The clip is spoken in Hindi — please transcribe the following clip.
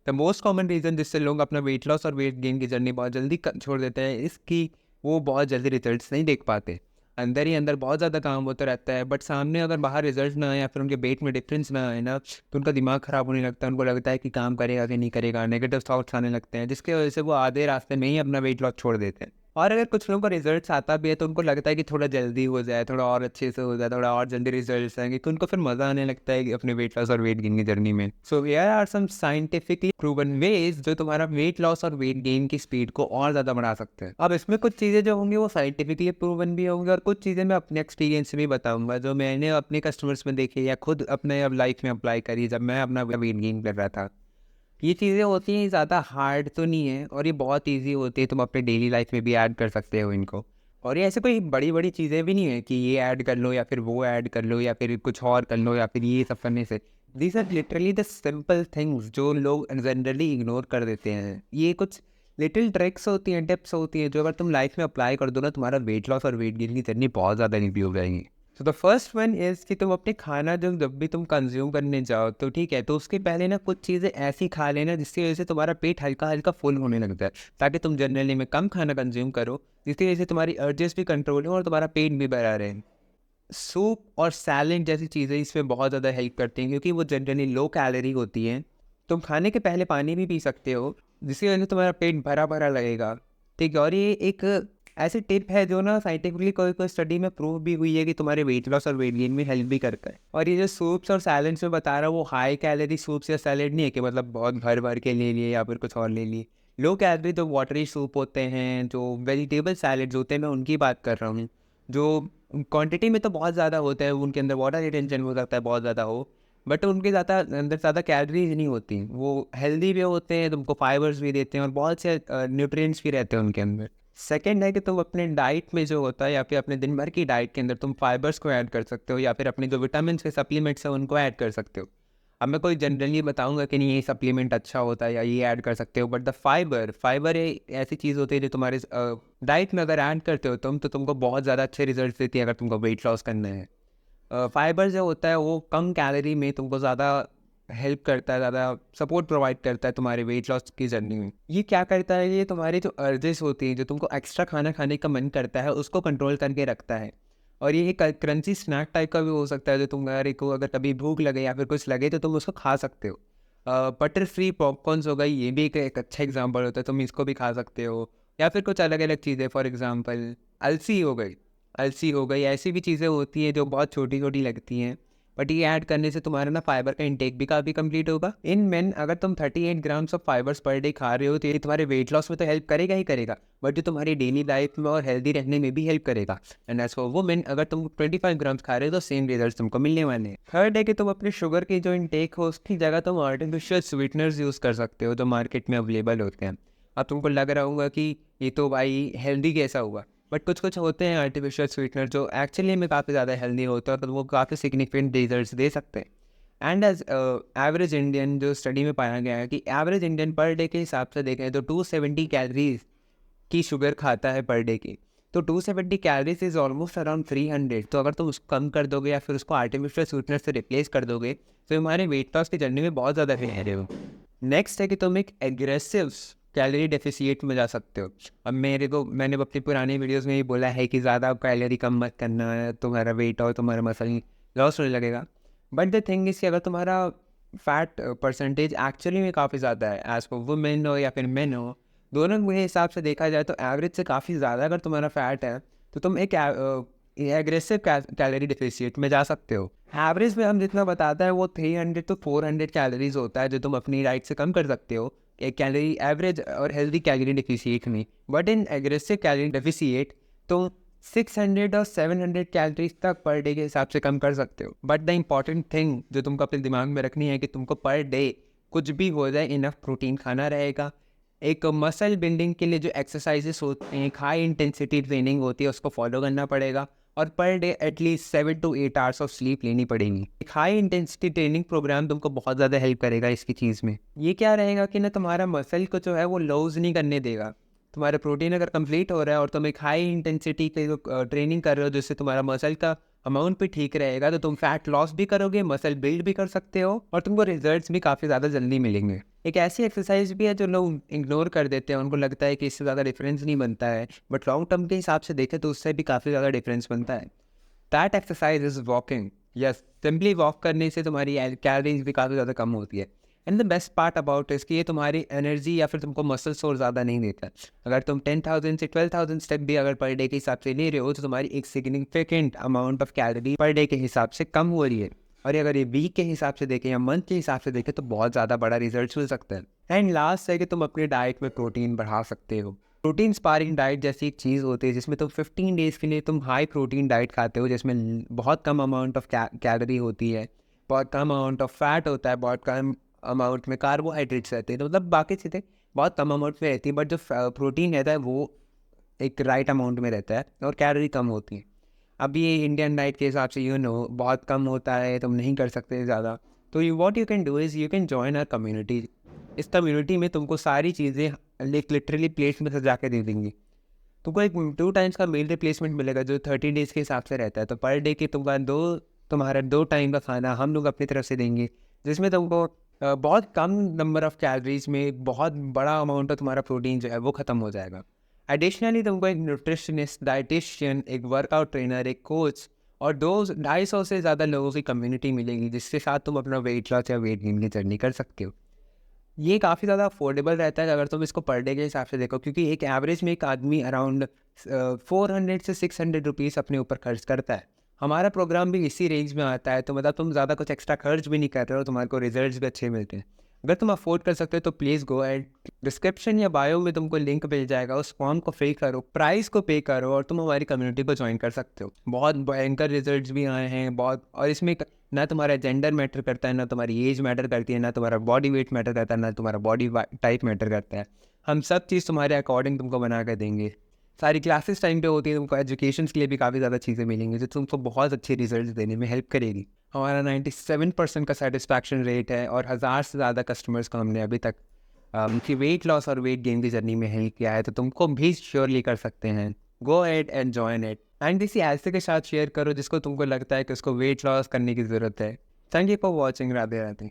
द मोस्ट कॉमन रीज़न जिससे लोग अपना वेट लॉस और वेट गेन की जर्नी बहुत जल्दी छोड़ देते हैं इसकी वो बहुत जल्दी रिजल्ट्स नहीं देख पाते। अंदर ही अंदर बहुत ज़्यादा काम होता रहता है, बट सामने अगर बाहर रिजल्ट ना आए या फिर उनके वेट में डिफरेंस ना आए ना, तो उनका दिमाग ख़राब होने लगता है। उनको लगता है कि काम करेगा कि नहीं करेगा, नेगेटिव थॉट्स आने लगते हैं, जिसकी वजह से वो आधे रास्ते में ही अपना वेट लॉस छोड़ देते हैं। और अगर कुछ लोगों का रिजल्ट्स आता भी है तो उनको लगता है कि थोड़ा जल्दी हो जाए, थोड़ा और अच्छे से हो जाए, थोड़ा और जल्दी रिजल्ट्स आएंगे, तो उनको फिर मज़ा आने लगता है कि अपने वेट लॉस और वेट गेन की जर्नी में। So here are some scientifically proven ways जो तुम्हारा वेट लॉस और वेट गेन की स्पीड को और ज़्यादा बढ़ा सकते हैं। अब इसमें कुछ चीज़ें जो होंगी वो साइंटिफिकली प्रूवन भी होंगी और कुछ चीज़ें मैं अपने एक्सपीरियंस से भी बताऊंगा जो मैंने अपने कस्टमर्स में देखी या खुद अपने अब लाइफ में अप्लाई करी जब मैं अपना वेट गेन कर रहा था। ये चीज़ें होती हैं, ज़्यादा हार्ड तो नहीं है और ये बहुत ईजी होती है, तुम अपने डेली लाइफ में भी ऐड कर सकते हो इनको। और ये ऐसे कोई बड़ी बड़ी चीज़ें भी नहीं है कि ये ऐड कर लो या फिर वो ऐड कर लो या फिर कुछ और कर लो या फिर ये सब करने से। These are literally the simple things जो लोग जनरली इग्नोर कर देते हैं। ये कुछ लिटिल ट्रिक्स होती हैं, टिप्स होती हैं जो अगर तुम लाइफ में अप्लाई कर दो ना, तुम्हारा वेट लॉस और वेट गेन की जर्नी बहुत ज़्यादा ईजी हो जाएंगी। तो द फर्स्ट वन इज़ कि तुम अपने खाना जब भी तुम कंज्यूम करने जाओ तो ठीक है, तो उसके पहले ना कुछ चीज़ें ऐसी खा लेना जिसकी वजह से तुम्हारा पेट हल्का हल्का फुल होने लगता है, ताकि तुम जनरली में कम खाना कंज्यूम करो, जिसकी वजह से तुम्हारी अर्जेस भी कंट्रोल हो और तुम्हारा पेट भी भरा रहे। सूप और सैलेड जैसी चीज़ें इसमें बहुत ज़्यादा हेल्प करती हैं क्योंकि वो जनरली लो कैलोरी होती हैं। तुम खाने के पहले पानी भी पी सकते हो, जिसकी वजह से तुम्हारा पेट भरा भरा लगेगा। ठीक है, और ये एक ऐसी टिप है जो ना साइंटिफिकली कोई कोई स्टडी में प्रूव भी हुई है कि तुम्हारे वेट लॉस और वेट गेन में हेल्प भी करता है। और ये जो सूप्स और सैलेड्स में बता रहा हूँ वो हाई कैलोरी सूप्स या सैलेड नहीं है कि मतलब बहुत भर भर के ले लिए या फिर कुछ और ले लिए। लो कैलोरी जो वाटरी सूप होते हैं, जो वेजिटेबल सैलेड्स होते हैं, मैं उनकी बात कर रहा हूँ। जो क्वांटिटी में तो बहुत ज़्यादा होता है, उनके अंदर वाटर रिटेंशन हो सकता है बहुत ज़्यादा हो, बट उनके ज़्यादा अंदर ज़्यादा कैलोरीज नहीं होती। वो हेल्दी भी होते हैं, तुमको फाइबर्स भी देते हैं और बहुत से न्यूट्रिएंट्स भी रहते हैं उनके अंदर। सेकंड है कि तुम अपने डाइट में जो होता है या फिर अपने दिन भर की डाइट के अंदर तुम फाइबर्स को ऐड कर सकते हो या फिर अपने जो विटामिन के सप्लीमेंट्स हैं उनको ऐड कर सकते हो। अब मैं कोई जनरली बताऊंगा कि नहीं ये सप्लीमेंट अच्छा होता है या ये ऐड कर सकते हो, बट द फाइबर फाइबर ऐसी चीज़ होती है जो तुम्हारे डाइट में अगर ऐड करते हो तुम, तो तुमको बहुत ज़्यादा अच्छे रिजल्ट देती है अगर तुमको वेट लॉस करना है। फाइबर जो होता है वो कम कैलोरी में तुमको ज़्यादा हेल्प करता है, ज़्यादा सपोर्ट प्रोवाइड करता है तुम्हारे वेट लॉस की जर्नी में। ये क्या करता है, ये तुम्हारी जो अर्जेस होती हैं, जो तुमको एक्स्ट्रा खाना खाने का मन करता है, उसको कंट्रोल करके रखता है। और ये एक क्रंची स्नैक टाइप का भी हो सकता है जो तुम्हारे को अगर कभी भूख लगे या फिर कुछ लगे तो तुम उसको खा सकते हो। बटर फ्री पॉपकॉर्न्स हो गई, ये भी एक अच्छा एग्जांपल होता है, तुम इसको भी खा सकते हो। या फिर कुछ अलग अलग चीज़ें, फॉर एग्जांपल अलसी हो गई। अलसी हो गई, ऐसी भी चीज़ें होती हैं जो बहुत छोटी छोटी लगती हैं, बट ये ऐड करने से तुम्हारा ना फाइबर का इंटेक भी काफ़ी कंप्लीट होगा। इन मेन अगर तुम 38 grams of fibres per day खा रहे हो तो ये तुम्हारे वेट लॉस में तो हेल्प करेगा ही करेगा, बट ये तुम्हारी डेली लाइफ में और हेल्दी रहने में भी हेल्प करेगा। एंड एज फॉर वुमेन अगर तुम 25 ग्राम्स खा रहे हो तो सेम रिजल्ट तुमको मिलने वाले हैं। थर्ड है कि तुम अपने शुगर की जो इंटेक हो उसकी जगह तुम आर्टिफिशियल स्वीटनर्स यूज़ कर सकते हो जो मार्केट में अवेलेबल होते हैं। अब तुमको लग रहा होगा कि ये तो भाई हेल्दी कैसा हुआ, बट कुछ कुछ होते हैं आर्टिफिशियल स्वीटनर जो एक्चुअली में काफ़ी ज़्यादा हेल्दी होता है, तो वो काफ़ी सिग्निफिकेंट रिजल्ट्स दे सकते हैं। एंड एज एवरेज इंडियन जो स्टडी में पाया गया है कि एवरेज इंडियन पर डे के हिसाब से देखें तो 270 कैलोरीज की शुगर खाता है पर डे की। तो 270 कैलोरीज इज ऑलमोस्ट अराउंड 300। तो अगर तुम उसको कम कर दोगे या फिर उसको आर्टिफिशियल स्वीटनर से रिप्लेस कर दोगे तो हमारे वेट लॉस की जर्नी में बहुत ज़्यादा रहे हो। नेक्स्ट है कि तुम एक एग्रेसिव कैलोरी डेफिसिएट में जा सकते हो। अब मैंने अपनी पुरानी वीडियोस में भी बोला है कि ज़्यादा कैलोरी कम मत करना है, तुम्हारा वेट और तुम्हारा मसल लॉस होने लगेगा। बट द थिंग इज़ कि अगर तुम्हारा फैट परसेंटेज एक्चुअली में काफ़ी ज़्यादा है, एज पर वुमेन हो या फिर मेन हो, दोनों के हिसाब से देखा जाए तो एवरेज से काफ़ी ज़्यादा अगर तुम्हारा फैट है तो तुम एक एग्रेसिव कैलोरी डिफिशिएट में जा सकते हो। एवरेज में हम जितना बताता है वो 300 to 400 कैलोरीज होता है जो तुम अपनी डाइट से कम कर सकते हो एक कैलोरी एवरेज और हेल्दी कैलोरी डिफिशिएट में। But in aggressive calorie deficit तुम 600 और 700 कैलोरीज तक पर डे के हिसाब से कम कर सकते हो। बट द इम्पॉर्टेंट थिंग जो तुमको अपने दिमाग में रखनी है कि तुमको पर डे कुछ भी हो जाए इनफ प्रोटीन खाना रहेगा। एक मसल बिल्डिंग के लिए जो एक्सरसाइजेस होते हैं, एक हाई इंटेंसिटी ट्रेनिंग होती है, उसको फॉलो करना पड़ेगा और per day at least 7 to 8 hours of sleep लेनी पड़ेगी। एक हाई इंटेंसिटी ट्रेनिंग प्रोग्राम तुमको बहुत ज़्यादा हेल्प करेगा इसकी चीज़ में। ये क्या रहेगा कि ना तुम्हारा मसल को जो है वो लूज नहीं करने देगा। तुम्हारा प्रोटीन अगर कंप्लीट हो रहा है और तुम एक हाई इंटेंसिटी की ट्रेनिंग कर रहे हो जिससे तुम्हारा मसल का अमाउंट भी ठीक रहेगा तो तुम फैट लॉस भी करोगे, मसल बिल्ड भी कर सकते हो और तुमको रिजल्ट्स भी काफ़ी ज़्यादा जल्दी मिलेंगे। एक ऐसी एक्सरसाइज भी है जो लोग इग्नोर कर देते हैं, उनको लगता है कि इससे ज़्यादा डिफरेंस नहीं बनता है, बट लॉन्ग टर्म के हिसाब से देखें तो उससे भी काफ़ी ज़्यादा डिफरेंस बनता है। That exercise is walking. Yes, simply walk करने से तुम्हारी कैलोरीज भी काफ़ी ज़्यादा कम होती है। And the best part about इसकी ये तुम्हारी एनर्जी या फिर तुमको मसल सोर ज़्यादा नहीं देता है। अगर तुम 10,000 से 12,000 स्टेप भी अगर पर डे के हिसाब से ले रहे हो तो तुम्हारी एक significant amount of calorie per day के हिसाब से कम हो रही है। और अगर ये वीक के हिसाब से देखें या मंथ के हिसाब से देखें तो बहुत ज़्यादा बड़ा रिजल्ट मिल सकता है। एंड लास्ट है कि तुम अपनी डाइट में प्रोटीन बढ़ा सकते हो। प्रोटीन स्पारिंग डाइट जैसी एक चीज़ होती है जिसमें तुम 15 डेज़ के लिए तुम हाई प्रोटीन डाइट खाते हो, जिसमें बहुत कम अमाउंट ऑफ कैलोरी होती है, बहुत कम अमाउंट ऑफ फैट होता है, बहुत कम अमाउंट में कार्बोहाइड्रेट्स रहते हैं, तो मतलब बाकी चीज़ें बहुत कम अमाउंट में रहती है, बट जो प्रोटीन रहता है वो एक राइट अमाउंट में रहता है और कैलोरी कम होती है। अब ये इंडियन डाइट के हिसाब से बहुत कम होता है, तुम नहीं कर सकते ज़्यादा, तो you what you can do is you can join our community. इस कम्युनिटी में तुमको सारी चीज़ें लिटरली प्लेट में सजा के दे देंगी। तुमको एक 2 टाइम्स का मील रिप्लेसमेंट मिलेगा जो 30 डेज़ के हिसाब से रहता है, तो पर डे के तुम्हारा 2 टाइम का खाना हम लोग अपनी तरफ से देंगे, जिसमें तुमको बहुत कम नंबर ऑफ कैलोरीज में बहुत बड़ा अमाउंट ऑफ तुम्हारा प्रोटीन जो है वो ख़त्म हो जाएगा। एडिशनली तुमको एक न्यूट्रिशनिस्ट, डाइटिशियन, एक वर्कआउट ट्रेनर, एक कोच और 200-250 से ज़्यादा लोगों की कम्युनिटी मिलेगी, जिसके साथ तुम अपना वेट लॉस या वेट गेन की जर्नी कर सकते हो। ये काफ़ी ज़्यादा अफोर्डेबल रहता है अगर तुम इसको पर डे के हिसाब से देखो, क्योंकि एक एवरेज में एक आदमी अराउंड 400 से 600 रुपीज़ अपने ऊपर खर्च करता है। हमारा प्रोग्राम भी इसी रेंज में आता है, तो मतलब तुम ज़्यादा कुछ एक्स्ट्रा खर्च भी नहीं कर रहे हो, तुम्हारे को रिजल्ट्स भी अच्छे मिलते हैं। अगर तुम अफोर्ड कर सकते हो तो प्लीज़ गो एंड डिस्क्रिप्शन या बायो में तुमको लिंक मिल जाएगा, उस फॉर्म को फिल करो, प्राइस को पे करो और तुम हमारी कम्युनिटी को ज्वाइन कर सकते हो। बहुत भयंकर रिजल्ट्स भी आए हैं बहुत, और इसमें ना तुम्हारा जेंडर मैटर करता है, ना तुम्हारी एज मैटर करती है, ना तुम्हारा बॉडी वेट मैटर करता है, ना तुम्हारा बॉडी टाइप मैटर करता है। हम सब चीज़ तुम्हारे अकॉर्डिंग तुमको बना कर देंगे। सारी क्लासेस टाइम पे होती है, तुमको एजुकेशन के लिए भी काफ़ी ज़्यादा चीज़ें मिलेंगी जो तुमको बहुत अच्छे रिजल्ट देने में हेल्प करेगी। हमारा 97% का सेटिस्फैक्शन रेट है और 1000 से ज़्यादा कस्टमर्स को हमने अभी तक उनकी वेट लॉस और वेट गेन की जर्नी में हेल्प किया है, तो तुमको भी श्योरली कर सकते हैं। Go ahead and join it and किसी ऐसे के साथ शेयर करो जिसको तुमको लगता है कि उसको वेट लॉस करने की ज़रूरत है। Thank you for watching. Radhe Radhe.